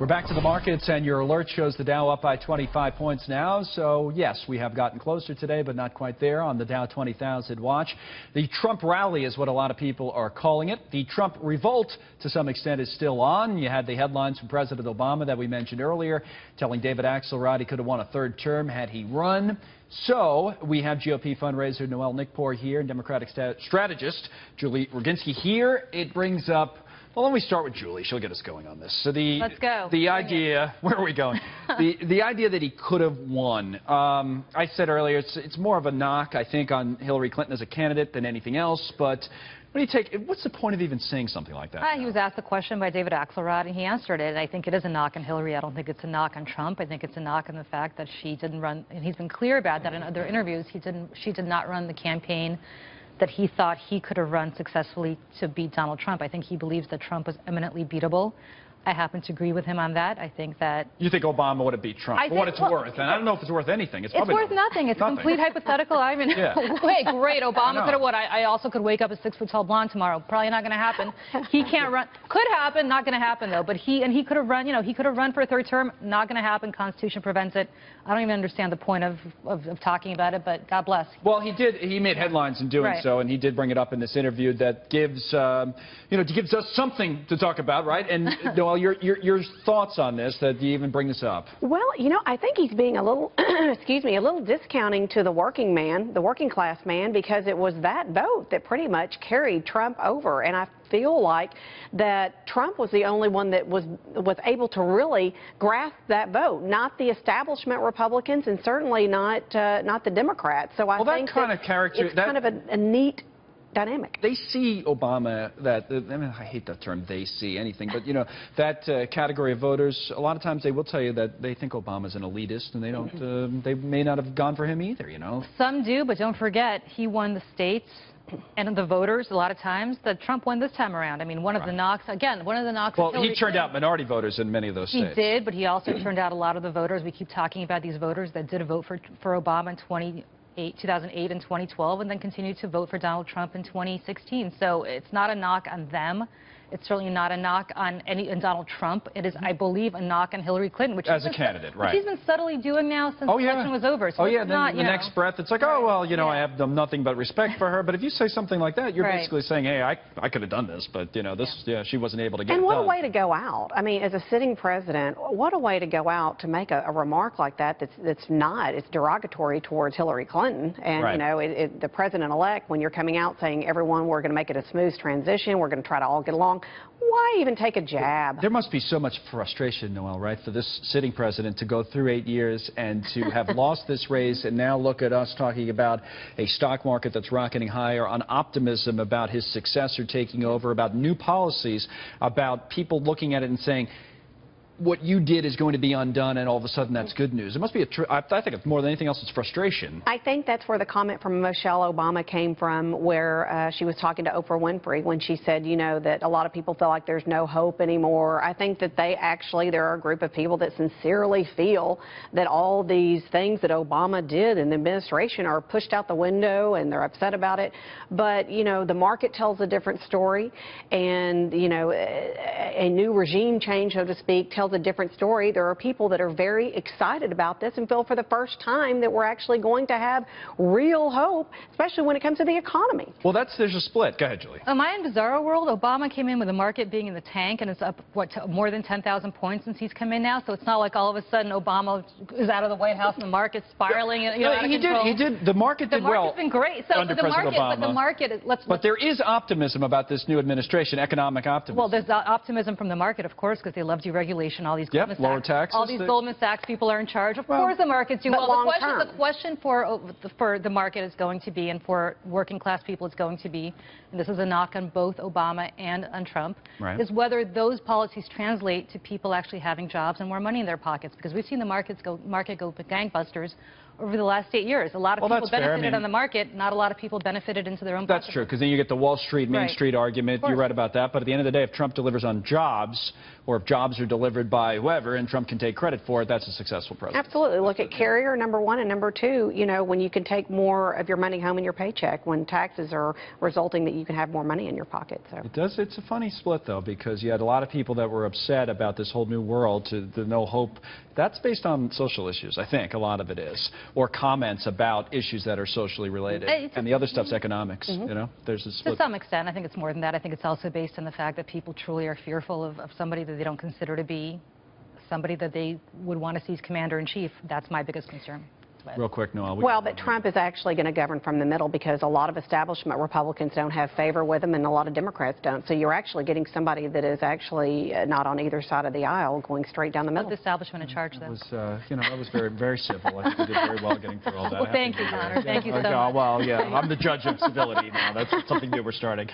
We're back to the markets, and your alert shows the Dow up by 25 points now. So, yes, we have gotten closer today, but not quite there on the Dow 20,000 watch. The Trump rally is what a lot of people are calling it. The Trump revolt, to some extent, is still on. You had the headlines from President Obama that we mentioned earlier, telling David Axelrod he could have won a third term had he run. So we have GOP fundraiser Noelle Nikpour here and Democratic strategist Julie Roginsky here. It brings up... Well, let me start with Julie. She'll get us going on this. So Let's go. The idea, where are we going? the idea that he could have won. I said earlier, it's more of a knock, I think, on Hillary Clinton as a candidate than anything else. But what do you take? What's the point of even saying something like that? He was asked the question by David Axelrod, and he answered it. And I think it is a knock on Hillary. I don't think it's a knock on Trump. I think it's a knock on the fact that she didn't run. And he's been clear about that in other interviews. She did not run the campaign that he thought he could have run successfully to beat Donald Trump. I think he believes that Trump was eminently beatable. I happen to agree with him on that. I think that... You think Obama would have beat Trump, for what it's worth. And I don't know if it's worth anything. It's worth nothing. It's nothing. Complete hypothetical. I mean, wait, great. Obama could have what? I also could wake up a 6-foot-tall blonde tomorrow. Probably not going to happen. He can't run. Could happen. Not going to happen, though. But he could have run, he could have run for a third term. Not going to happen. Constitution prevents it. I don't even understand the point of talking about it, but God bless. Well, he did. He made headlines in doing so, and he did bring it up in this interview that gives, gives us something to talk about, right? And, Noelle, your thoughts on this, that you even bring this up? Well, I think he's being a little, excuse me, a little discounting to the working man, the working class man, because it was that vote that pretty much carried Trump over. And I feel like that Trump was the only one that was able to really grasp that vote, not the establishment Republicans, and certainly not the Democrats. So I think it's kind of a neat dynamic. They see Obama, I hate that term, they see anything, but that category of voters, a lot of times they will tell you that they think Obama's an elitist, and they don't, they may not have gone for him either, Some do, but don't forget, he won the states and the voters a lot of times that Trump won this time around. I mean, one of the knocks, Well, he turned out minority voters in many of those states. He did, but he also turned out a lot of the voters. We keep talking about these voters that did vote for Obama in 2008 and 2012, and then continued to vote for Donald Trump in 2016. So it's not a knock on them. It's certainly not a knock on Donald Trump. It is, I believe, a knock on Hillary Clinton, which as a candidate, right? She's been subtly doing now since the election was over. So then the next breath, it's like, I have nothing but respect for her. But if you say something like that, you're basically saying, hey, I could have done this, but she wasn't able to get it done. And what a way to go out! I mean, as a sitting president, what a way to go out to make a remark like that. It's derogatory towards Hillary Clinton, and the president-elect. When you're coming out saying, everyone, we're going to make it a smooth transition, we're going to try to all get along. Why even take a jab? There must be so much frustration, Noelle, right, for this sitting president to go through 8 years and to have lost this race, and now look at us talking about a stock market that's rocketing higher, on optimism about his successor taking over, about new policies, about people looking at it and saying, what you did is going to be undone, and all of a sudden that's good news. It must be I think it's more than anything else, it's frustration. I think that's where the comment from Michelle Obama came from, where she was talking to Oprah Winfrey when she said, that a lot of people feel like there's no hope anymore. I think that there are a group of people that sincerely feel that all these things that Obama did in the administration are pushed out the window, and they're upset about it. But, the market tells a different story, and, a new regime change, so to speak, tells a different story. There are people that are very excited about this and feel for the first time that we're actually going to have real hope, especially when it comes to the economy. Well, there's a split. Go ahead, Julie. Am I in bizarro world? Obama came in with the market being in the tank, and it's up, more than 10,000 points since he's come in now, so it's not like all of a sudden Obama is out of the White House and the market's spiraling. Out of control. He did. The market did well. The market's been great. So under President Obama. But the market, but there is optimism about this new administration, economic optimism. Well, there's optimism from the market, of course, because they love deregulation. All these Goldman Sachs, lower taxes. All these Goldman Sachs people are in charge. Of course, the markets do well. The question for the market is going to be, and for working class people is going to be, and this is a knock on both Obama and on Trump, is whether those policies translate to people actually having jobs and more money in their pockets. Because we've seen the market go gangbusters over the last 8 years. A lot of Well, people that's fair. benefited on the market. Not a lot of people benefited into their own That's pocketbook. true, because then you get the Wall Street, Main Right. Street argument. You're right about that. But at the end of the day, if Trump delivers on jobs, or if jobs are delivered by whoever, and Trump can take credit for it, that's a successful president. Absolutely. Look at Carrier, number one, and number two, you know, when you can take more of your money home in your paycheck, when taxes are resulting that you can have more money in your pocket. So It does. It's a funny split, though, because you had a lot of people that were upset about this whole new world to the no hope. That's based on social issues, I think. A lot of it is. Or comments about issues that are socially related. And the other stuff's economics, you know? There's a split. To some extent, I think it's more than that. I think it's also based on the fact that people truly are fearful of somebody that they don't consider to be somebody that they would want to see as commander-in-chief. That's my biggest concern. Real quick, Noelle. Well, but Trump is actually going to govern from the middle because a lot of establishment Republicans don't have favor with him and a lot of Democrats don't. So you're actually getting somebody that is actually not on either side of the aisle going straight down the middle. The establishment in charge, though. You know, that was very, very civil. I think you did very well getting through all that. Well, thank you, Connor. Thank you so much. Well, yeah, I'm the judge of civility now. That's something new we're starting.